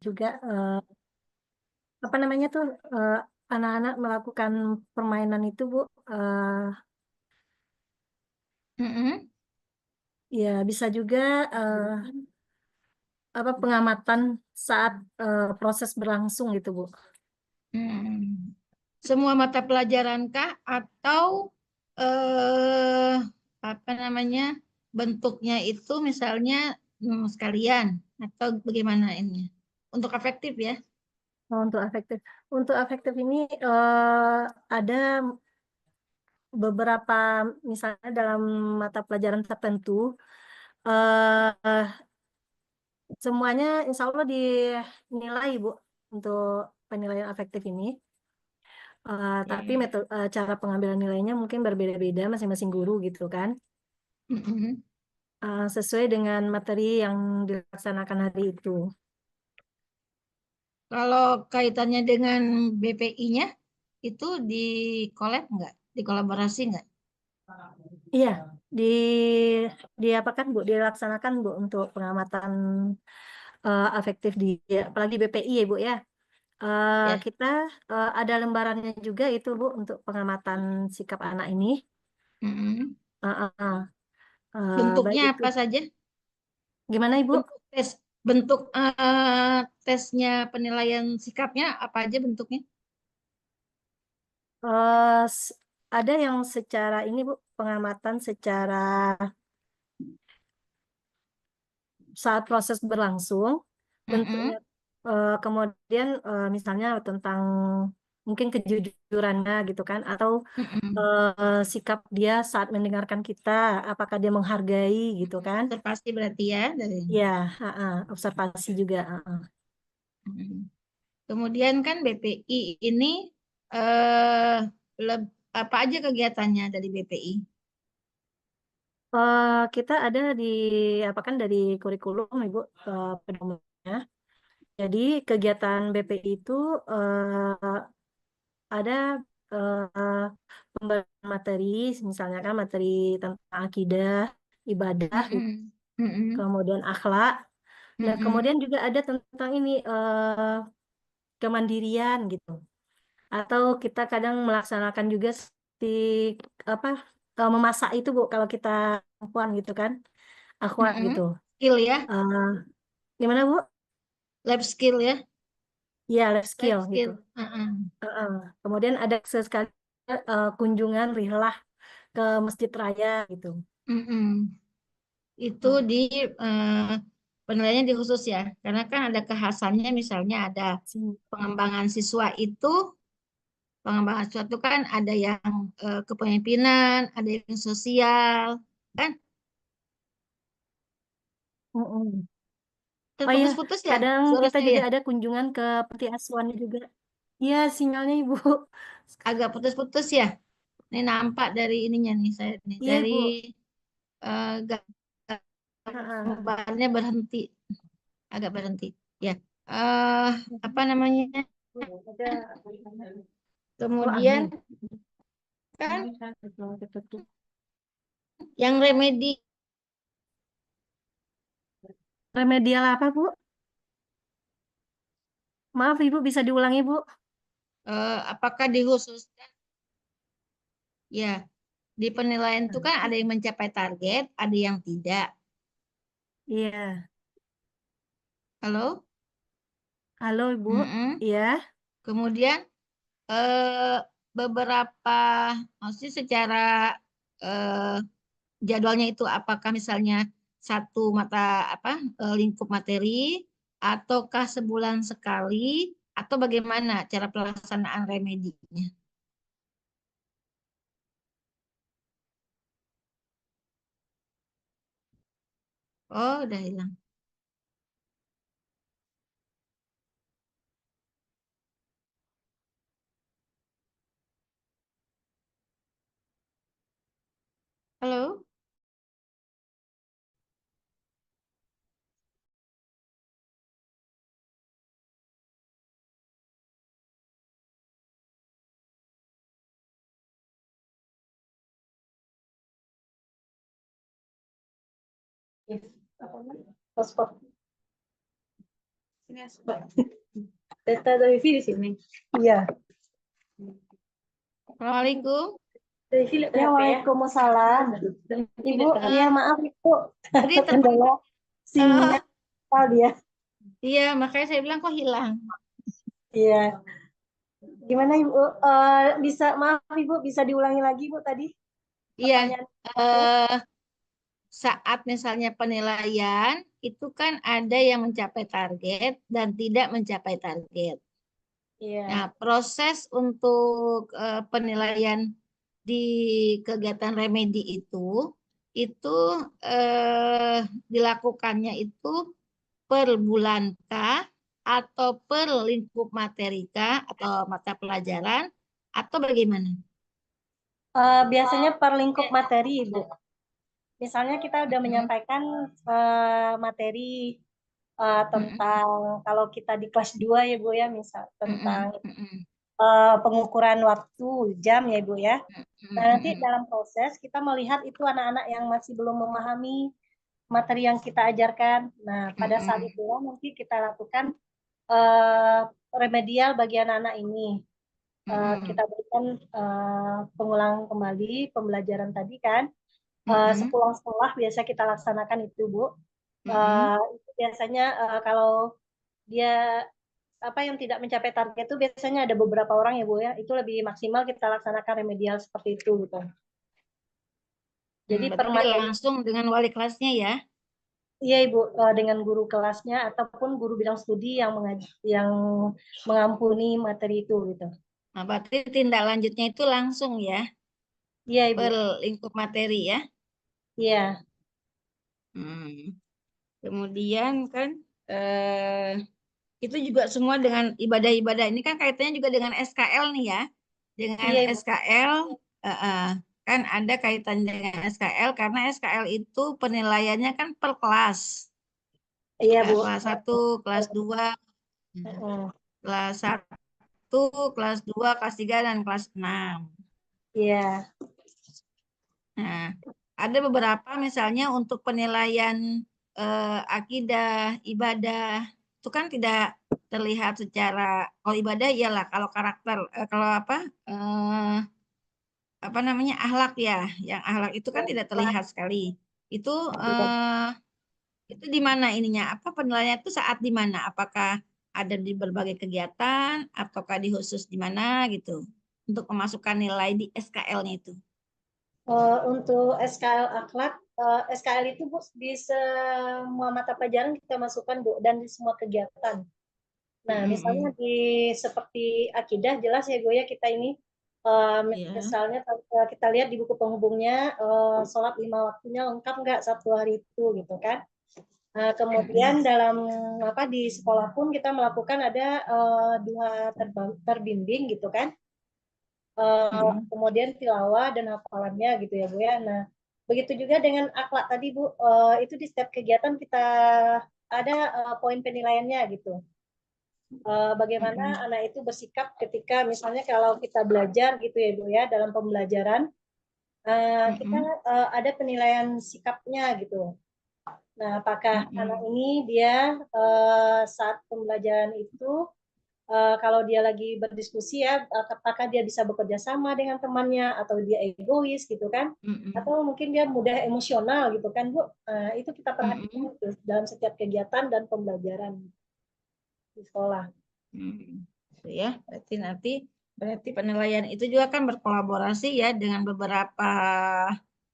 juga apa namanya tuh anak-anak melakukan permainan itu Bu, Mm-mm. ya bisa juga apa pengamatan saat proses berlangsung gitu Bu. Hmm. Semua mata pelajaran kah atau eh apa namanya bentuknya itu misalnya sekalian atau bagaimana ini untuk efektif ya? Oh, untuk efektif ini ada beberapa misalnya dalam mata pelajaran tertentu eh semuanya insya Allah dinilai Bu untuk penilaian efektif ini. Tapi Oke. metode cara pengambilan nilainya mungkin berbeda-beda masing-masing guru gitu kan. Mm-mm. Sesuai dengan materi yang dilaksanakan hari itu. Kalau kaitannya dengan BPI-nya itu di collab nggak? Dikolaborasi nggak? Iya, di diapakan Bu, dilaksanakan Bu untuk pengamatan efektif di apalagi BPI ya Bu ya. Ya. Kita ada lembarannya juga itu Bu untuk pengamatan sikap anak ini. Mm-mm. Uh, uh, uh. Baik Bentuknya itu. apa saja? Gimana Ibu? Bentuk tes, bentuk tesnya penilaian sikapnya apa aja bentuknya? Eh, s- ada yang secara ini Bu, pengamatan secara saat proses berlangsung, bentuknya Mm-mm. kemudian misalnya tentang mungkin kejujurannya gitu kan, atau Mm-mm. sikap dia saat mendengarkan kita, apakah dia menghargai gitu kan? Observasi berarti ya dari. Ya, observasi juga. Mm. Kemudian kan BPI ini eh apa aja kegiatannya dari BPI? Kita ada di apa kan dari kurikulum Ibu pedomannya. Jadi kegiatan BPI itu ada pembagian materi, misalnya kan materi tentang akidah, ibadah, gitu. Mm-mm. Mm-mm. Kemudian akhlak. Nah, Mm-mm. kemudian juga ada tentang ini kemandirian gitu. Atau kita kadang melaksanakan juga di apa memasak itu Bu, kalau kita perempuan gitu kan, akhwat gitu. Mm-mm. Skill ya, Eh, Gimana Bu? lab skill ya, Ya, life skill life gitu. skill. Mm-mm. Heeh. Kemudian ada sesekali kunjungan rihlah ke Masjid Raya gitu. Mm-mm. Itu di eh, penilaiannya di khusus ya, karena kan ada kekhasannya misalnya ada Hmm. pengembangan siswa itu, pengembangan siswa itu kan ada yang kepemimpinan, ada yang sosial, kan Mm-mm. Oh ya, terputus-putus ya kadang kita suaranya juga ya, ada kunjungan ke panti asuhan juga. Iya, sinyalnya Ibu. agak putus-putus ya. Ini nampak dari ininya nih saya nih Iya, dari Bu. Heeh. gambarnya berhenti, agak berhenti. Ya, eh apa namanya? Oh, Kemudian angin. kan yang remedi Remedial apa, Bu? Maaf, Ibu, bisa diulangi, Bu? apakah dikhususkan ya di penilaian itu kan ada yang mencapai target, ada yang tidak. Iya. Halo? Halo, Ibu. Mm-mm. Iya. Kemudian eh, beberapa maksudnya secara eh, jadwalnya itu apakah misalnya satu mata apa lingkup materi ataukah sebulan sekali atau bagaimana cara pelaksanaan remedinya? Oh, udah hilang. Halo? Paspor. Data dari di sini. Iya. Assalamualaikum. Ya, waalaikumsalam. Ibu, ya maaf Ibu. Tadi telepon. Kendala sinyal dia. Iya, makanya saya bilang kok hilang. Iya. Gimana Ibu? Bisa maaf Ibu, bisa diulangi lagi Bu tadi Iya, pertanyaan? eh, saat misalnya penilaian itu kan ada yang mencapai target dan tidak mencapai target. Nah, Iya. proses untuk penilaian di kegiatan remedi itu dilakukannya itu per bulankah atau per lingkup materikah atau mata pelajaran atau bagaimana? Biasanya per lingkup materi Ibu. Misalnya kita udah Mm-mm, menyampaikan materi mm-mm, tentang kalau kita di kelas 2 ya Bu ya, misal tentang mm-mm, mm-mm, pengukuran waktu jam ya Bu ya. Nah, nanti mm-mm, dalam proses kita melihat itu anak-anak yang masih belum memahami materi yang kita ajarkan. Nah, pada saat mm-mm, itu nanti kita lakukan eh, remedial bagi anak-anak ini. Kita mm-mm, berikan pengulang kembali pembelajaran tadi kan. mm-mm, Sepulang sekolah biasa kita laksanakan itu, Bu. mm-mm. Itu biasanya kalau dia apa yang tidak mencapai target itu biasanya ada beberapa orang ya Bu ya. Itu lebih maksimal kita laksanakan remedial seperti itu gitu. Jadi per Berarti materi, langsung dengan wali kelasnya ya. iya Ibu, dengan guru kelasnya ataupun guru bidang studi yang mengampuni materi itu gitu. Nah, berarti tindak lanjutnya itu langsung ya, Iya Ibu. per lingkup materi ya. Iya. Hmm. Kemudian kan itu juga semua dengan ibadah-ibadah. Ini kan kaitannya juga dengan SKL nih ya. Dengan Iya Ibu. SKL kan ada kaitan dengan SKL karena SKL itu penilaiannya kan per kelas. Iya Bu. Kelas satu, kelas 2, Heeh. kelas satu, kelas 2, kelas 3 dan kelas 6. Iya. Nah, ada beberapa misalnya untuk penilaian akidah, ibadah, itu kan tidak terlihat secara, kalau ibadah iyalah, kalau karakter, kalau eh, apa namanya, akhlak ya, yang akhlak itu kan tidak terlihat sekali. Itu eh, itu di mana ininya? Apa penilaiannya itu saat di mana? Apakah ada di berbagai kegiatan, ataukah di khusus di mana gitu, untuk memasukkan nilai di SKL-nya itu? Untuk SKL akhlak, SKL itu Bu di semua mata pelajaran kita masukkan Bu dan di semua kegiatan. Nah, misalnya Mm-mm. seperti akidah jelas ya Bu ya kita ini Ya. misalnya kita lihat di buku penghubungnya sholat 5 waktunya lengkap nggak satu hari itu gitu kan. Kemudian Mm-mm. dalam apa di sekolah pun kita melakukan ada dua terbimbing gitu kan. Mm-mm. Kemudian tilawah dan hafalannya gitu ya Bu ya. Nah, begitu juga dengan akhlak tadi Bu, itu di setiap kegiatan kita ada poin penilaiannya gitu. Bagaimana Mm-mm. anak itu bersikap ketika misalnya kalau kita belajar gitu ya Bu ya dalam pembelajaran kita Mm-mm. ada penilaian sikapnya gitu. Nah, apakah anak Mm-mm. ini dia saat pembelajaran itu kalau dia lagi berdiskusi ya, apakah dia bisa bekerja sama dengan temannya atau dia egois gitu kan? Atau Mm-mm. mungkin dia mudah emosional gitu kan, Bu? Itu kita perhatikan Mm-mm. itu dalam setiap kegiatan dan pembelajaran di sekolah. Mm. Itu ya, berarti penilaian itu juga kan berkolaborasi ya dengan beberapa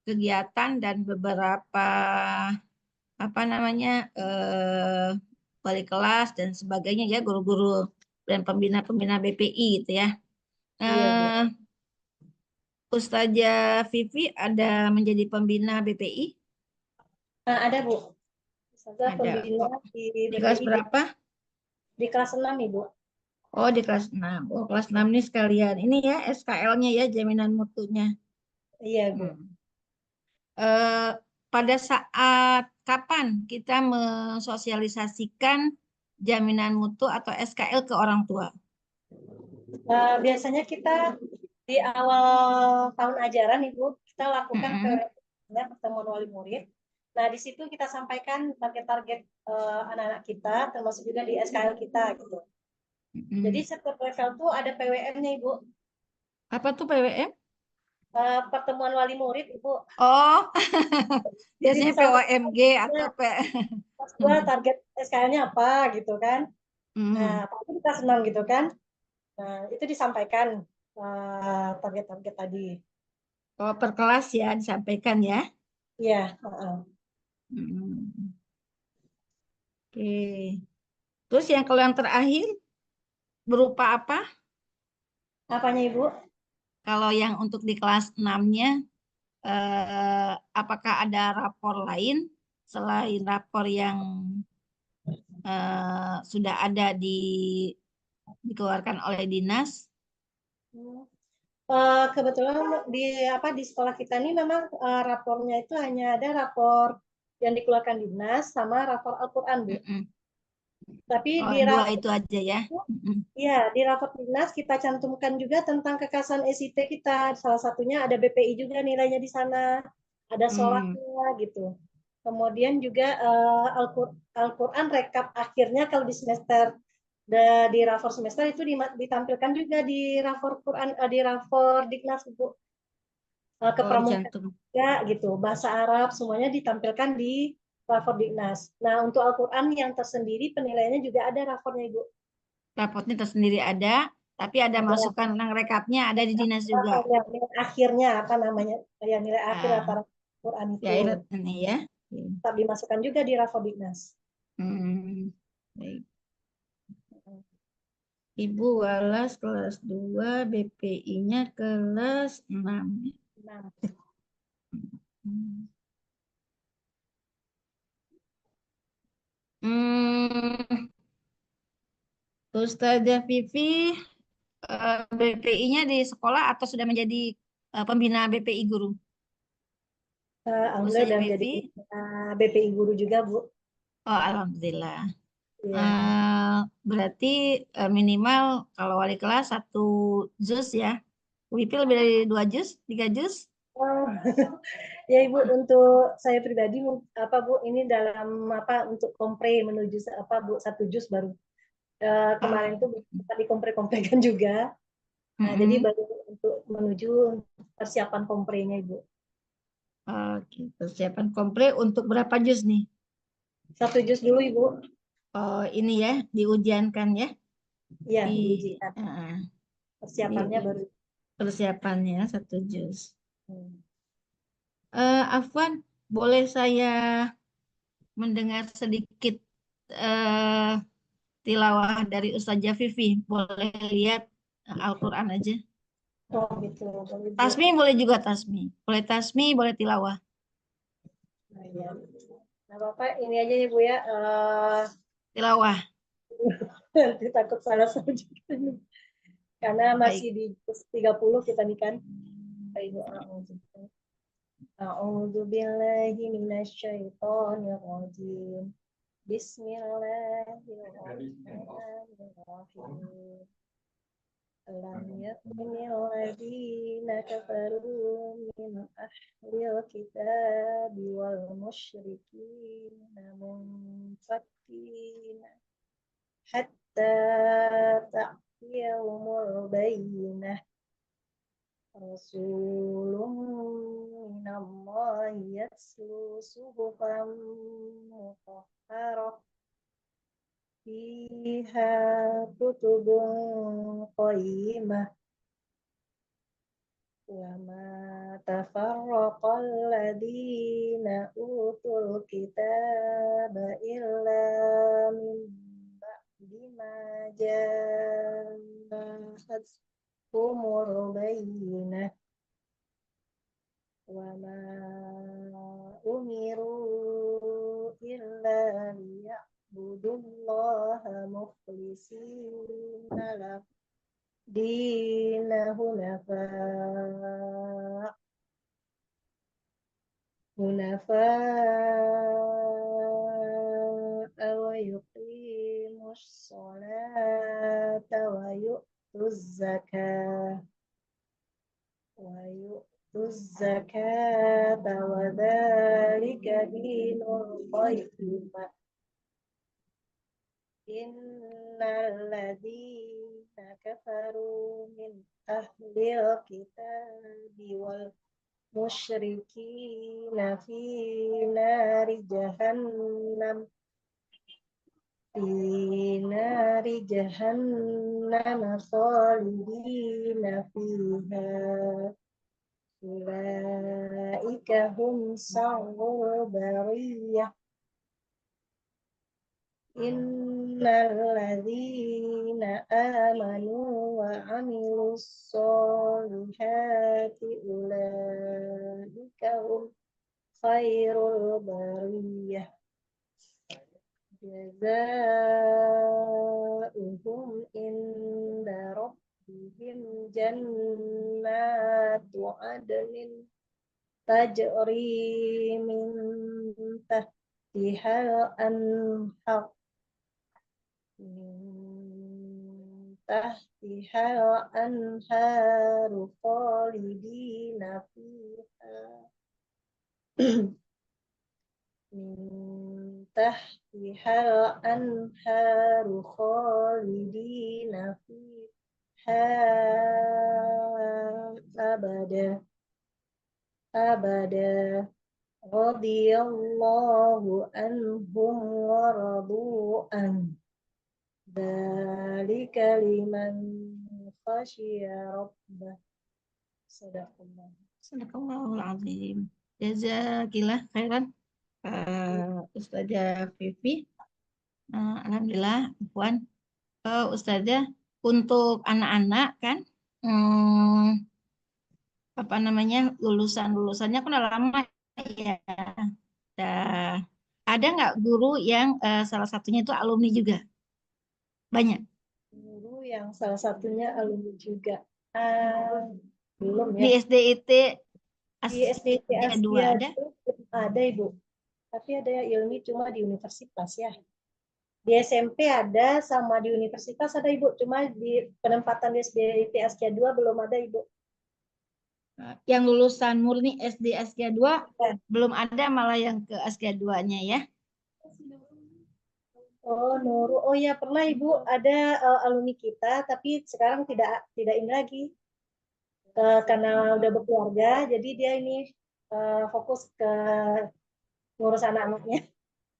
kegiatan dan beberapa apa namanya wali kelas dan sebagainya ya, guru-guru dan pembina-pembina BPI gitu ya. Iya, Bu. Eh, Ustazah Vivi ada menjadi pembina BPI? Nah, ada, Bu. Saya Ada. pembina Oh, di di kelas BPI berapa? di kelas 6, Ibu. Oh, di kelas 6. Oh, kelas 6 ini sekalian. Ini ya SKL-nya ya, jaminan mutunya. Iya, Bu. Hmm. Eh, Pada saat kapan kita mensosialisasikan jaminan mutu atau SKL ke orang tua? Biasanya kita di awal tahun ajaran, Ibu, kita lakukan Mm-mm. pertemuan wali murid. Nah, di situ kita sampaikan target-target anak-anak kita, termasuk juga di SKL kita gitu. Jadi setiap level tuh ada PWM-nya, Ibu. Apa tuh PWM? Pertemuan wali murid, Ibu. Oh, Jadi biasanya disampaikan POMG atau P. pas gua target SKL-nya apa gitu kan. Nah, Hmm. apalagi kita senang gitu kan. Nah, itu disampaikan target-target tadi. Oh, per kelas ya disampaikan ya. Iya, Hmm. Oke. Terus yang kalau yang terakhir berupa apa? apanya Ibu? Kalau yang untuk di kelas 6-nya, apakah ada rapor lain selain rapor yang sudah ada dikeluarkan oleh dinas? Kebetulan di sekolah kita ini memang rapornya itu hanya ada rapor yang dikeluarkan dinas sama rapor Al-Quran, Bu. Mm-mm. Tapi Oh, di dua rapor itu aja ya. Mm-mm. ya, di rapor dinas kita cantumkan juga tentang kekasan SIT kita. Salah satunya ada BPI juga nilainya di sana, ada Hmm. sholatnya gitu. Kemudian juga Al-Quran rekap akhirnya kalau di semester di rapor semester itu ditampilkan juga di rapor Quran di rapor Diknas Bu. Oh, Kepramukaan dicantum. juga gitu. Bahasa Arab semuanya ditampilkan di rapor Diknas. Nah, untuk Al-Quran yang tersendiri penilaiannya juga ada rapornya Ibu. Raportnya tersendiri ada, tapi ada Ada masukan tentang rekapnya ada di dinas juga. yang nilai akhirnya apa namanya? Yang nilai akhir Ah, antara Quran ya, itu ini ya. Oke. tetap dimasukkan juga di rapor Diknas. Hmm. Baik. Ibu Walas kelas 2, BPI-nya kelas 6. Nah, Hmm, Ustazah Vivi, BPI-nya di sekolah atau sudah menjadi pembina BPI guru? alhamdulillah Ustazah udah menjadi Vivi, BPI guru juga Bu. oh alhamdulillah. Iya. Eh, Berarti minimal kalau wali kelas satu juz ya. Vivi lebih dari 2 juz, 3 juz? Oh, ya Ibu, untuk saya pribadi apa Bu ini dalam apa untuk kompre menuju apa Bu 1 juz baru Ah, kemarin itu tadi kompre-komprekan juga. Nah, jadi mm-mm. baru untuk menuju persiapan komprenya Ibu. Oke, persiapan kompre untuk berapa juz nih? 1 juz dulu Ibu. Oh, ini ya, diujiankan ya. Iya, Di, diujikan. ah, Persiapannya baru. persiapannya 1 juz. Hmm. Afwan, boleh saya mendengar sedikit eh, tilawah dari Ustazah Vivi? Boleh lihat Al-Quran aja. Oh gitu, boleh Bu. Tasmi boleh juga tasmi. Boleh tasmi, boleh tilawah. Nah, ya. Nah, Bapak ini aja ya Bu ya. Tilawah. Nanti takut salah saja karena masih Baik. di juz 30 kita nih kan. Ibu A'udzu billahi minasyaitonir rajim. Bismillahirrahmanirrahim. Alam yakuni alladziina kafaru min ahlil kitabi wal musyrikiina munfakkina hatta ta'tiyahumul bayyinah. Rasulun minallahi yatlu suhufan mutahharah fiha kutubun qayyimah wa ma tafarraqal ladzina utul kitaba illa min ba'di ma ja'atuhumul bayyinah wa ma umiru illa liya'budullaha mukhlisina lahu dina hunafa wa yuqimus salata wa yu'tuz zakah wa الزكاة وذلك دين القيمة إن الذين كفروا من أهل الكتاب والمشركين في نار جهنم خالدين فيها أولئك هم شر البرية إن الذين آمنوا وعملوا الصالحات أولئك هم خير البرية جزاؤهم عند ربهم جنات عدن تجري من تحتها الأنهار خالدين فيها من تحتها الأنهار خالدين فيها أبدا رضي الله عنهم ورضوا عنه ذلك لمن خشي ربه Sadaqallah. Sadaqallahul azim. Jazakillah khairan. Ustazah Vivi. Alhamdulillah, Puan. Ustazah, untuk anak-anak kan, apa namanya, lulusannya kan udah lama ya. Ada nggak guru yang salah satunya itu alumni juga? Banyak. Guru yang salah satunya alumni juga. Belum Di ya. SDIT Di SDIT Askia 2 Askia ada? ada Ibu. Tapi ada ilmi cuma di universitas ya. Di SMP ada, sama di universitas ada Ibu. Cuma di penempatan di SDIT Askia 2 belum ada Ibu. Yang lulusan murni SD Askia 2 Ya. belum ada, malah yang ke Askia 2-nya ya. Oh, Nurul. Oh ya, pernah Ibu ada alumni kita, tapi sekarang tidak ini lagi. Karena udah berkeluarga, jadi dia ini fokus ke ngurus anak-anaknya.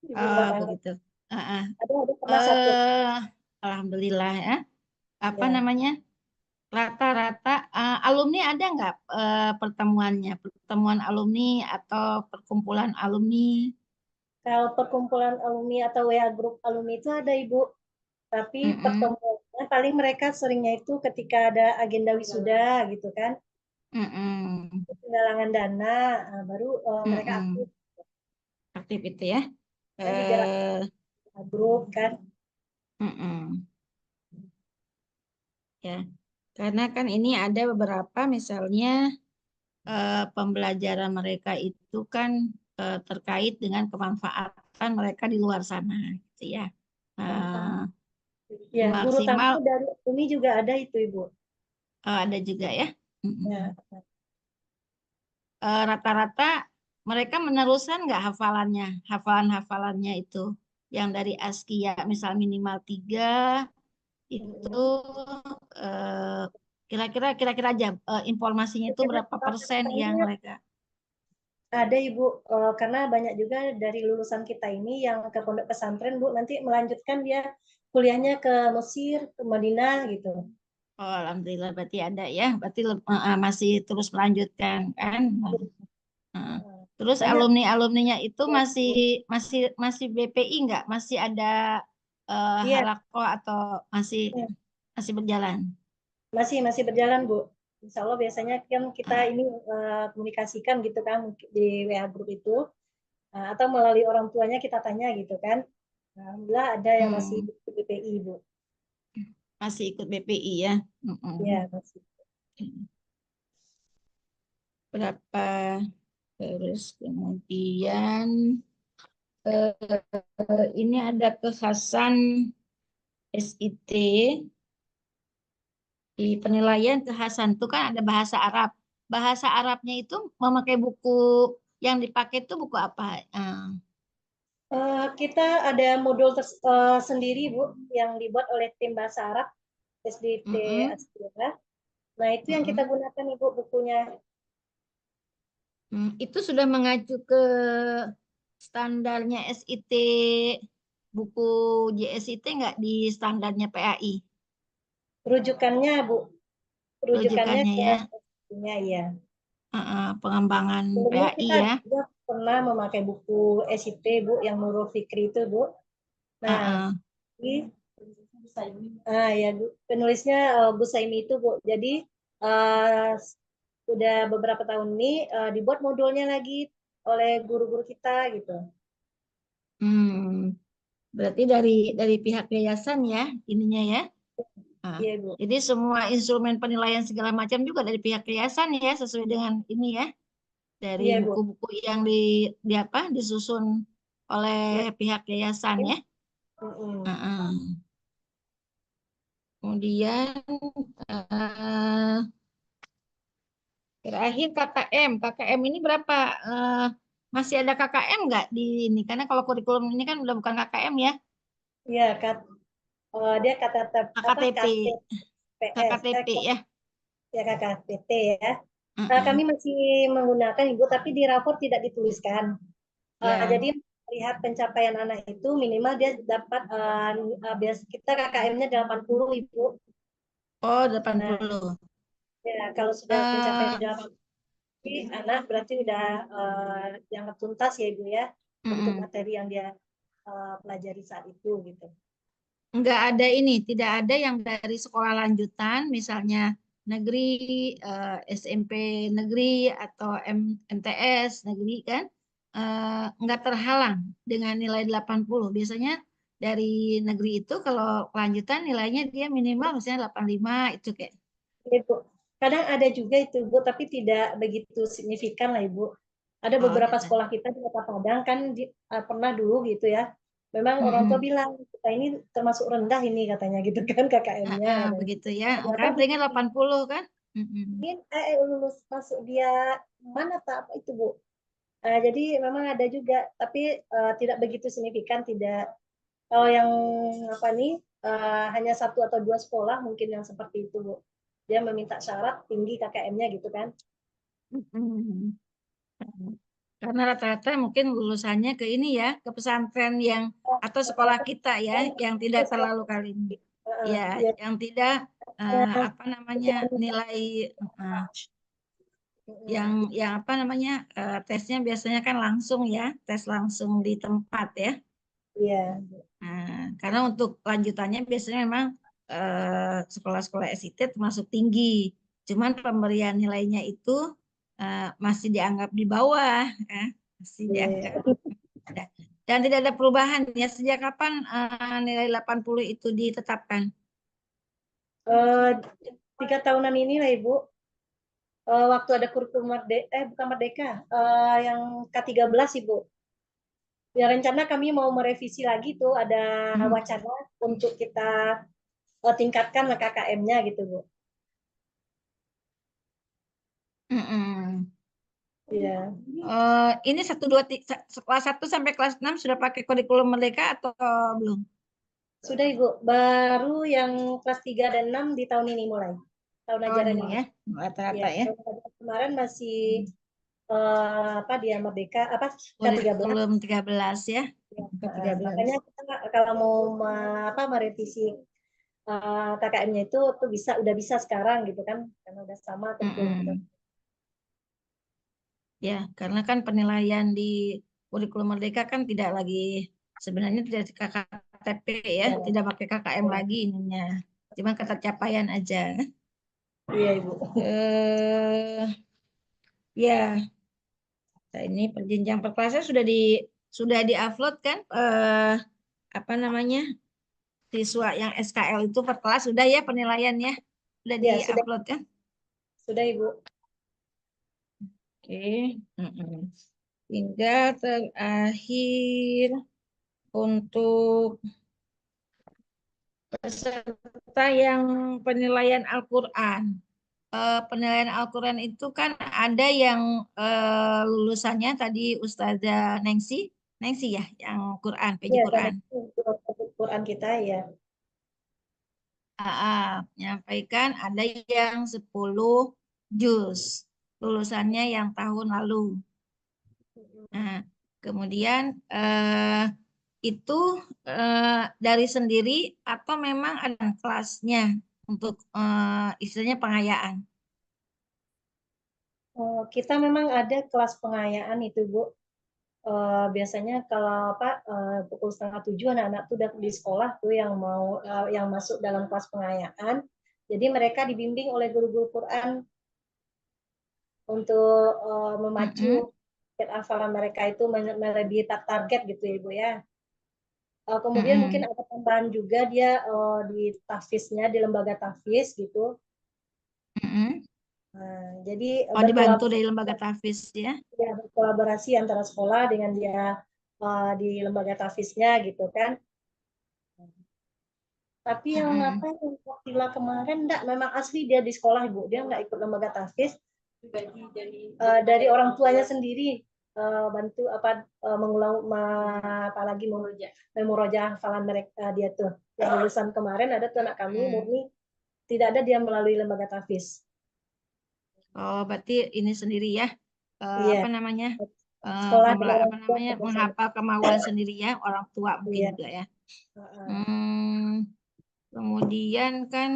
Ibu rumah tangga. Begitu. Ada pernah satu. Alhamdulillah ya. Apa Ya. namanya? Rata-rata alumni ada nggak pertemuan alumni atau perkumpulan alumni? Kalau perkumpulan alumni atau WA grup alumni itu ada Ibu, tapi pertemuannya paling mereka seringnya itu ketika ada agenda wisuda gitu kan, penggalangan dana, baru mereka aktif. Aktif itu ya. Di dalam grup kan. Ya, karena kan ini ada beberapa misalnya pembelajaran mereka itu kan terkait dengan kemanfaatan mereka di luar sana, gitu ya. Ya, guru Maksimal tamu dari ini juga ada itu Ibu. ada juga ya. Ya. Rata-rata mereka meneruskan nggak hafalan-hafalannya itu yang dari Askia misal minimal 3 itu kira-kira aja informasinya itu berapa persen yang mereka ada Ibu, karena banyak juga dari lulusan kita ini yang ke pondok pesantren Bu, nanti melanjutkan dia kuliahnya ke Mesir, ke Madinah gitu. Oh, alhamdulillah berarti ada ya, berarti masih terus melanjutkan kan. Terus Banyak. alumninya itu masih BPI nggak? Masih ada Iya. halako atau masih berjalan? Masih berjalan Bu. Insya Allah biasanya kan kita ini komunikasikan gitu kan di WA grup itu, atau melalui orang tuanya kita tanya gitu kan. Alhamdulillah ada yang masih di BPI Bu. Masih ikut BPI ya? Iya masih. Berapa? Terus kemudian ini ada kekhasan SIT di penilaian kekhasan itu kan ada bahasa Arab. bahasa Arabnya itu memakai buku yang dipakai itu buku apa? Kita ada modul sendiri Bu yang dibuat oleh tim bahasa Arab SDT Mm-mm, Aspira. Nah, itu yang kita mm-mm. gunakan Ibu bukunya. Itu sudah mengacu ke standarnya SIT, buku JSIT nggak di standarnya PAI Rujukannya Bu, rujukannya rujukannya ke ya. bukunya ya. Pengembangan Sebelumnya PAI kita ya. juga pernah memakai buku SIP Bu yang Nurul Fikri itu Bu. Nah, Uh-uh. ini ya Bu, penulisnya Bu Saimi itu Bu. Jadi sudah beberapa tahun ini dibuat modulnya lagi oleh guru-guru kita gitu. Hmm, berarti dari pihak yayasan ya ininya ya. Ah, Iya Bu. jadi semua instrumen penilaian segala macam juga dari pihak yayasan ya sesuai dengan ini ya. Dari Iya Bu. buku-buku yang di apa disusun oleh pihak yayasan ya. Mm-mm. Uh-uh. Kemudian eh, terakhir KKM. KKM ini berapa? Eh, masih ada KKM nggak di ini? Karena kalau kurikulum ini kan udah bukan KKM ya, Iya, dia kata apa KKTP, KTPS, KKTP ya. ya KKPT ya. Uh-uh. Kami masih menggunakan Ibu, tapi di rapor tidak dituliskan. Ya. Jadi melihat pencapaian anak itu minimal dia dapat biasa kita KKM-nya 80 Ibu. Oh, Nah, 80. ya kalau sudah pencapaian Eh, 80 anak berarti udah dianggap tuntas ya Ibu ya untuk mm-mm. materi yang dia pelajari saat itu gitu. Nggak ada ini, tidak ada yang dari sekolah lanjutan, misalnya negeri, SMP negeri atau MTS negeri kan, nggak terhalang dengan nilai 80. Biasanya dari negeri itu kalau kelanjutan nilainya dia minimal misalnya 85 itu kayak. Ibu. Kadang ada juga itu Bu, tapi tidak begitu signifikan lah Ibu. Ada Oh, beberapa tidak. sekolah kita di Kota Padang kan pernah dulu gitu ya. Memang orang tua Mm-mm. bilang kita ini termasuk rendah ini katanya gitu kan KKM-nya. Begitu ya. Ternyata Kan di pengen 80 kan? Mm-mm. lulus masuk dia mana tak apa itu Bu. Jadi memang ada juga, tapi tidak begitu signifikan, tidak. Kalau yang apa nih hanya satu atau dua sekolah mungkin yang seperti itu Bu. Dia meminta syarat tinggi KKM-nya gitu kan. Mm-mm. Karena rata-rata mungkin lulusannya ke ini ya, ke pesantren yang atau sekolah Rata-rata kita ya, yang tidak terlalu kali ini. Ya, ya, yang tidak apa namanya nilai eh, yang apa namanya tesnya biasanya kan langsung ya, tes langsung di tempat ya. iya, Karena untuk lanjutannya biasanya memang sekolah-sekolah SIT termasuk tinggi. Cuman pemberian nilainya itu masih dianggap di bawah, ya. Masih dianggap. iya. Dan tidak ada perubahan ya. Sejak kapan nilai 80 itu ditetapkan? Eh, 3 tahunan ini lah Ibu, waktu ada kurikulum merdeka, bukan merdeka, yang K13 Ibu. Ya rencana kami mau merevisi lagi tuh, ada Hmm. wacana untuk kita tingkatkan KKM-nya gitu Bu. Mm-mm. Iya. Ini satu dua kelas 1 sampai kelas 6 sudah pakai kurikulum merdeka atau belum? Sudah Ibu, baru yang kelas 3 dan 6 di tahun ini mulai. Tahun Tahun ajaran ini ini. ya, Ya, rata-rata ya. kemarin masih apa dia merdeka apa K13. Kurikulum 13 ya. Ya, Ke-13. makanya kita kalau mau apa merevisi KKM-nya itu tuh udah bisa sekarang gitu kan karena udah sama kurikulum kita. Mm-mm. Ya, karena kan penilaian di kurikulum merdeka kan tidak lagi sebenarnya tidak di KKTP ya, Ya, tidak pakai KKM ya. lagi ininya. Cuma kata capaian aja. Iya Ibu. Eh ya, nah ini perjenjang per kelasnya sudah diupload kan apa namanya? Siswa yang SKL itu per kelas sudah ya penilaiannya. Sudah Ya diupload kan? sudah Ibu. Oke. Mm-mm. Hingga terakhir untuk peserta yang penilaian Al-Quran. penilaian Al-Quran itu kan ada yang lulusannya tadi Ustazah Nengsi ya, yang Quran, PJ Iya, karena Quran. itu Quran kita ya. Menyampaikan ada yang 10 juz, lulusannya yang tahun lalu. Nah, kemudian itu dari sendiri atau memang ada kelasnya untuk istilahnya pengayaan? Kita memang ada kelas pengayaan itu, Bu. Biasanya kalau pukul 6:30 anak-anak tuh udah di sekolah tuh yang mau yang masuk dalam kelas pengayaan. Jadi mereka dibimbing oleh guru-guru Quran untuk memacu Mm-mm, hafalan mereka itu melebihi target gitu ya, Ibu ya. Kemudian mungkin mm-mm. ada tambahan juga dia di tahfiznya di lembaga tahfiz gitu. Mm-mm. Nah, jadi Oh, dibantu dari lembaga tahfiz ya. berkolaborasi antara sekolah dengan dia di lembaga tahfiznya gitu kan. Tapi yang Mm-mm. apa yang Waktila kemarin enggak, memang asli dia di sekolah Ibu, dia enggak ikut lembaga tahfiz. Dari orang tuanya sendiri bantu mengulang apalagi memurojaah hafalan mereka dia tuh. Yang lulusan kemarin ada tuh anak kami Mm. murni tidak ada dia melalui lembaga tahfiz. Oh, berarti ini sendiri ya. Iya, Apa namanya? sekolah dan orang Apa tua namanya? kerjasama. Menghafal kemauan sendiri ya, orang tua mungkin Iya. juga ya. Heeh. Hmm, kemudian kan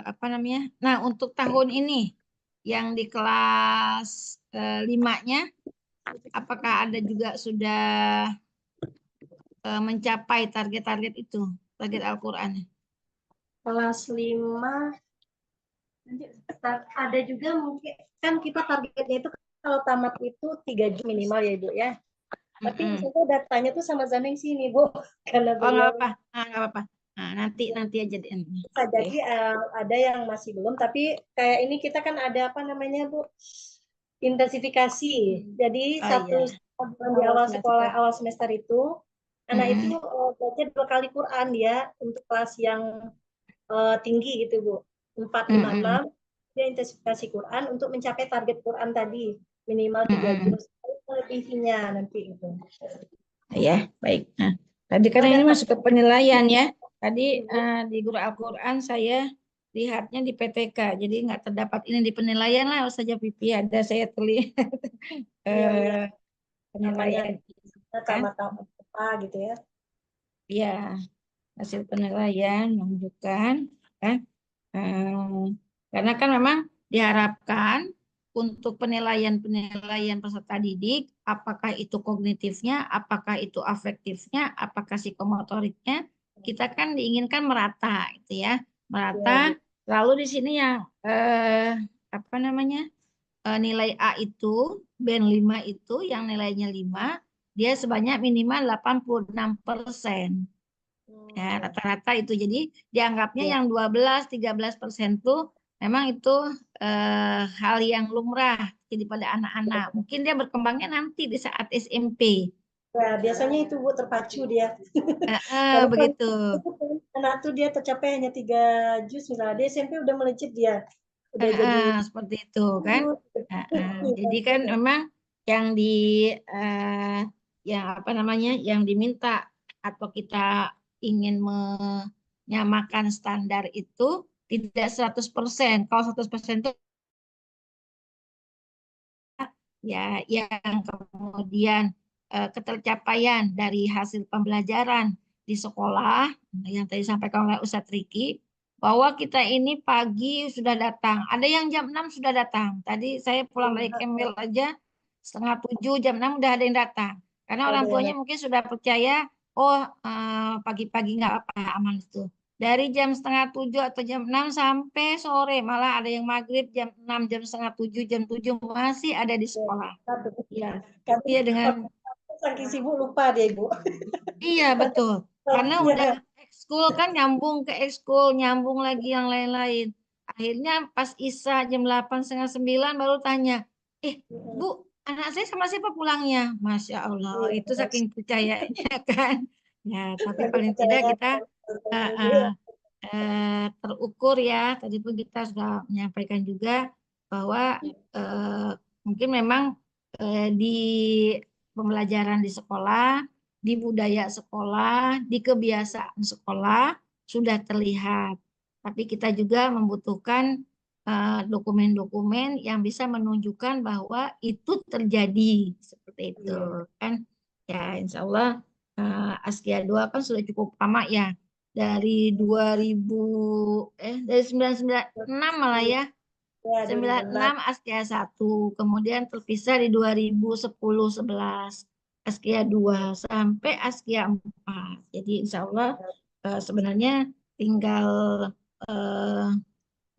apa namanya? Nah, untuk tahun ini yang di kelas 5-nya, apakah ada juga sudah mencapai target-target itu, target Al-Qur'an? Kelas 5 ada juga mungkin kan kita targetnya itu kalau tamat itu 3 jam minimal ya Ibu ya. Tapi Mm-mm. saya datanya tuh sama Zaneng sini Bu, karena Oh, nggak beliau apa-apa. Nggak apa-apa. Nah, nanti aja deh. bisa Oke. jadi ada yang masih belum. Tapi kayak ini kita kan ada apa namanya Bu, intensifikasi. Jadi Oh satu iya. bulan di awal sekolah awal semester itu anak itu Mm-mm. belajar 2 kali Quran dia untuk kelas yang tinggi gitu Bu. 4, 5, 6 Mm-mm. dia intensifikasi Quran untuk mencapai target Quran tadi minimal 3 Mm-mm. juz lebihnya nanti itu. Ya, baik. Nah, tadi Oh, karena ini data masuk ke penilaian ya. Tadi Ibu. di guru Al-Quran saya lihatnya di PTK, jadi nggak terdapat ini di penilaian lah saja Pipi ada saya terlihat Iya, iya. eh, Namanya penilaian kan. tamat-tamat apa gitu ya. Ya, hasil penilaian menunjukkan kan. Karena kan memang diharapkan untuk penilaian-penilaian peserta didik, apakah itu kognitifnya, apakah itu afektifnya, apakah psikomotoriknya, kita kan diinginkan merata, gitu ya, Iya, merata. Bu. Lalu di sini yang apa namanya nilai A itu, band 5 itu, yang nilainya 5, dia sebanyak minimal 86%. Ya, Hmm, rata-rata itu. Jadi dianggapnya ya. yang 12-13% tuh memang itu hal yang lumrah jadi pada anak-anak. Mungkin dia berkembangnya nanti di saat SMP. Nah, biasanya itu Bu terpacu dia. Kalau Begitu. anak tuh dia tercapai hanya 3 juz misalnya, dia SMP udah melejit dia. Udah jadi Seperti itu kan. Jadi kan Iya, memang yang eh, yang apa namanya yang diminta atau kita ingin menyamakan standar itu tidak 100%. Kalau 100% itu ya yang kemudian ketercapaian dari hasil pembelajaran di sekolah yang tadi disampaikan oleh Ustadz Riki bahwa kita ini pagi sudah datang, ada yang jam 6 sudah datang. Tadi saya pulang dari Kemil aja setengah 7, jam 6 udah ada yang datang. Karena orang ada tuanya yang mungkin sudah percaya, oh pagi-pagi nggak apa aman itu. Dari jam setengah 7 atau jam 6 sampai sore, malah ada yang maghrib jam 6, jam setengah 7, jam 7 masih ada di sekolah. Iya, kami iya dengan saking sibuk lupa dia Ibu. iya betul. Karena udah Iya. ekskul kan nyambung ke ekskul, nyambung lagi yang lain-lain. Akhirnya pas Isa jam 8 setengah 9 baru tanya, Bu, anak saya sama siapa pulangnya? Masya Allah, Iya, itu saking percayanya kan. Ya, tapi paling tidak percaya kita sama eh, ibu eh, ya. terukur ya. Tadi pun kita sudah menyampaikan juga bahwa mungkin memang di pembelajaran di sekolah, di budaya sekolah, di kebiasaan sekolah sudah terlihat. Tapi kita juga membutuhkan dokumen-dokumen yang bisa menunjukkan bahwa itu terjadi seperti itu kan. Ya, insya Allah Askia 2 kan sudah cukup lama ya dari 1996 malah ya. Ya, 96 2016. Askia 1, kemudian terpisah di 2010-11 Askia 2 sampai Askia 4. Jadi insya Allah sebenarnya tinggal eh,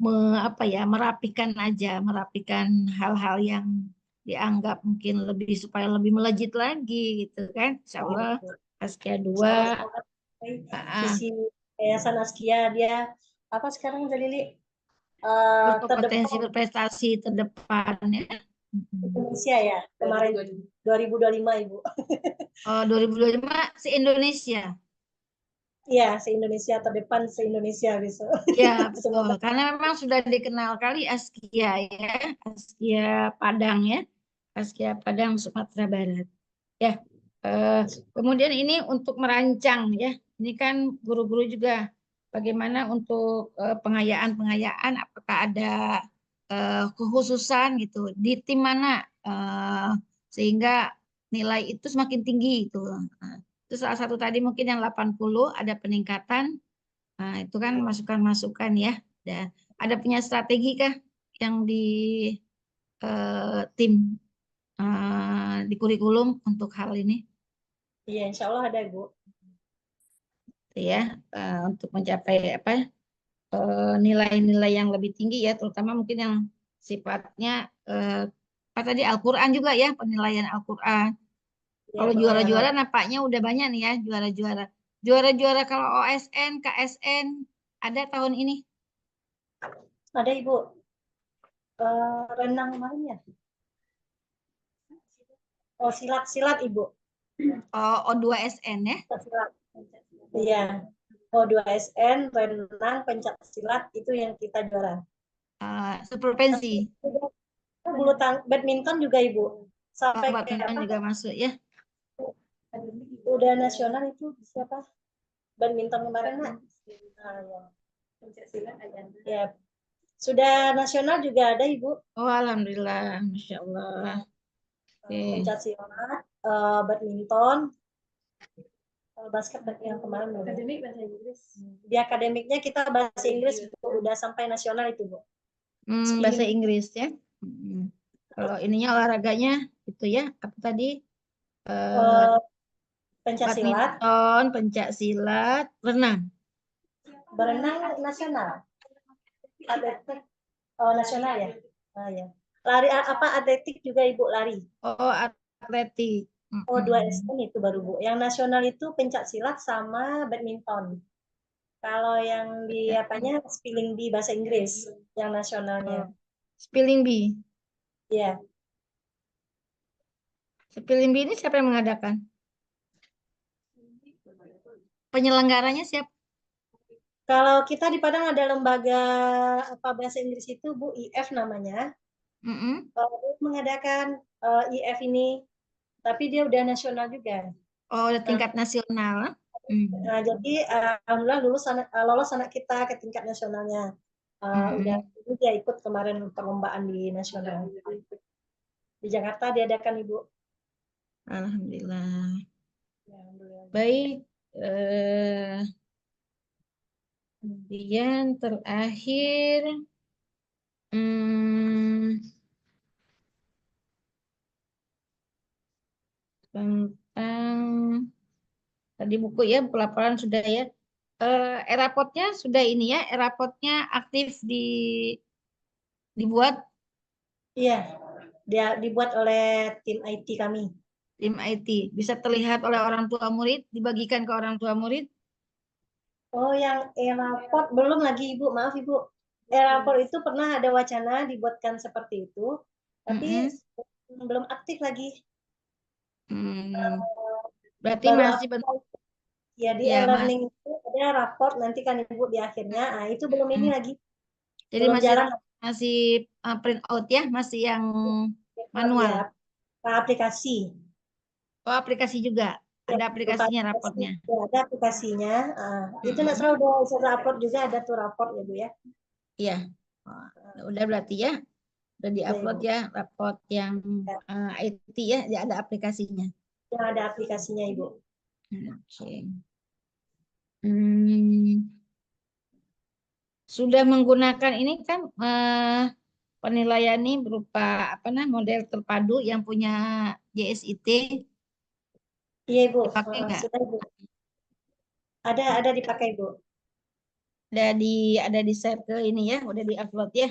merapikan aja, merapikan hal-hal yang dianggap mungkin lebih supaya lebih melejit lagi gitu kan. Insya Allah Askia 2 Visi Yayasan Askia dia apa sekarang jadi Lili? berkompetensi Terdepan berprestasi terdepan ya. Indonesia ya kemarin 2025 Ibu. 2025 se-Indonesia. Iya, se-Indonesia terdepan se-Indonesia besok. Ya, betul. Semoga. Karena memang sudah dikenal kali Askia ya, Askia Padang ya, Askia Padang Sumatera Barat. Ya, kemudian ini untuk merancang ya, ini kan guru-guru juga bagaimana untuk pengayaan-pengayaan, apakah ada kekhususan gitu di tim mana sehingga nilai itu semakin tinggi itu. Nah, itu salah satu tadi mungkin yang 80 ada peningkatan. Nah, itu kan masukan-masukan ya. Dan ada punya strategi kah yang di tim di kurikulum untuk hal ini? Iya, insya Allah ada Bu. Gitu ya, untuk mencapai apa nilai-nilai yang lebih tinggi ya, terutama mungkin yang sifatnya apa tadi Al-Quran juga ya, penilaian Al-Quran. Ya, Kalau penilaian juara-juara nampaknya udah banyak nih ya, juara-juara. Juara-juara kalau OSN, KSN ada tahun ini. ada Ibu. Renang kemarin ya. Oh, silat-silat Ibu. O2SN ya. Silat. Iya. Oh, 2SN, renang, pencak silat itu yang kita juara. Seprovinsi. Bulu badminton juga Ibu. Sampai ke Badminton apa? juga masuk ya. Udah nasional itu siapa? Badminton kemarin Nak? Ya. Pencak silat ada. Ya. Sudah nasional juga ada Ibu. Oh, alhamdulillah, masya Allah. Oke. Pencak silat, badminton, basket yang kemarin akademik bahasa Inggris. Di akademiknya kita bahasa Inggris udah sampai nasional itu Bu. Bahasa Inggris ya. Kalau ininya olahraganya itu ya, apa tadi? Pencak silat, Badminton, pencak silat, renang. berenang nasional. Atletik nasional ya. Ya. Lari apa atletik juga Ibu lari. Oh, atletik. Oh, 2SN itu baru Bu. Yang nasional itu pencak silat sama badminton. Kalau yang di apanya spelling bee bahasa Inggris yang nasionalnya. Spelling bee. Iya. Spelling bee ini siapa yang mengadakan? Penyelenggaranya siapa? Kalau kita di Padang ada lembaga apa bahasa Inggris itu Bu IF namanya. Mengadakan IF ini, tapi dia udah nasional juga. Oh, udah tingkat nasional. Nah, jadi alhamdulillah lolos anak kita ke tingkat nasionalnya. Udah dia ikut kemarin perlombaan di nasional. Di Jakarta diadakan Ibu. Alhamdulillah. Ya, alhamdulillah. Baik. Kemudian terakhir tentang tadi buku ya, buku laporan sudah ya. Erapotnya sudah ini ya, erapotnya aktif dibuat. Iya, dia dibuat oleh tim IT kami. Tim IT bisa terlihat oleh orang tua murid, dibagikan ke orang tua murid. Oh, yang e-raport belum lagi Ibu, maaf Ibu. E-raport itu pernah ada wacana dibuatkan seperti itu, tapi belum aktif lagi. Berarti Baru masih ya di ya, e-learning itu ada ada raport nanti kan Ibu di akhirnya. Nah, itu belum ini lagi. Jadi Belum masih jalan masih print out ya, masih yang manual. ya, aplikasi. Oh, aplikasi juga. Ya, Ada berupa aplikasinya aplikasi. raportnya. Ya, ada aplikasinya. Itu nggak Mm-mm. salah udah sudah upload juga ada tuh raport ya Bu ya. Iya. Oh, udah berarti ya, udah Udah diupload Ibu. ya raport yang Ya, IT ya, dia ada aplikasinya. yang ada aplikasinya Ibu. Oke. Hmm, sudah menggunakan ini kan penilaian ini berupa apa nah model terpadu yang punya JSIT Iya Ibu. dipakai nggak? Sudah Ibu. Ada dipakai Ibu. Ada di share ke ini ya, udah diupload ya.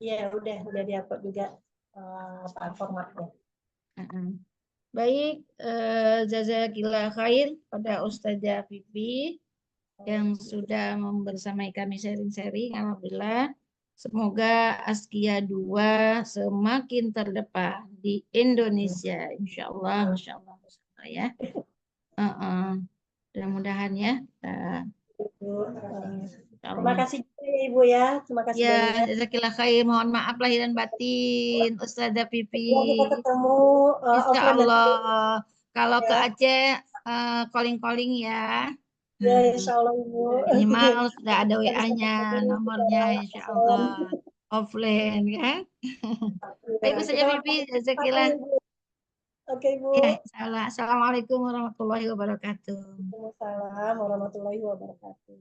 Iya udah diupload juga formatnya. Heeh. Baik, jazakillah khair pada Ustazah Vivi yang sudah bersama kami sharing-sharing. Alhamdulillah. Semoga Askia 2 semakin terdepan di Indonesia. Insya Allah, Masya Allah, Masya Allah ya. Heeh. Mudah-mudahan ya. Ibu. Insya Terima Allah. kasih juga ya Ibu ya. Terima kasih Ya, banyak. jazakillah khair. Mohon maaf lahir dan batin, Ustazah Pipi. Ya, kita ketemu Insya offline nanti Allah. Kalau ke ya. Aceh, calling-calling ya. Ya, Hmm. insya Allah Ibu. Minimal sudah ada Kita bisa WA-nya, ketemu nomornya, secara Insya Allah. offline. Offline, ya. Baik, Ya, kita Ustazah Pipi, pakai jazakillah. Ibu. Oke Ibu. Ya, salah. Assalamualaikum warahmatullahi wabarakatuh. Waalaikumsalam warahmatullahi wabarakatuh.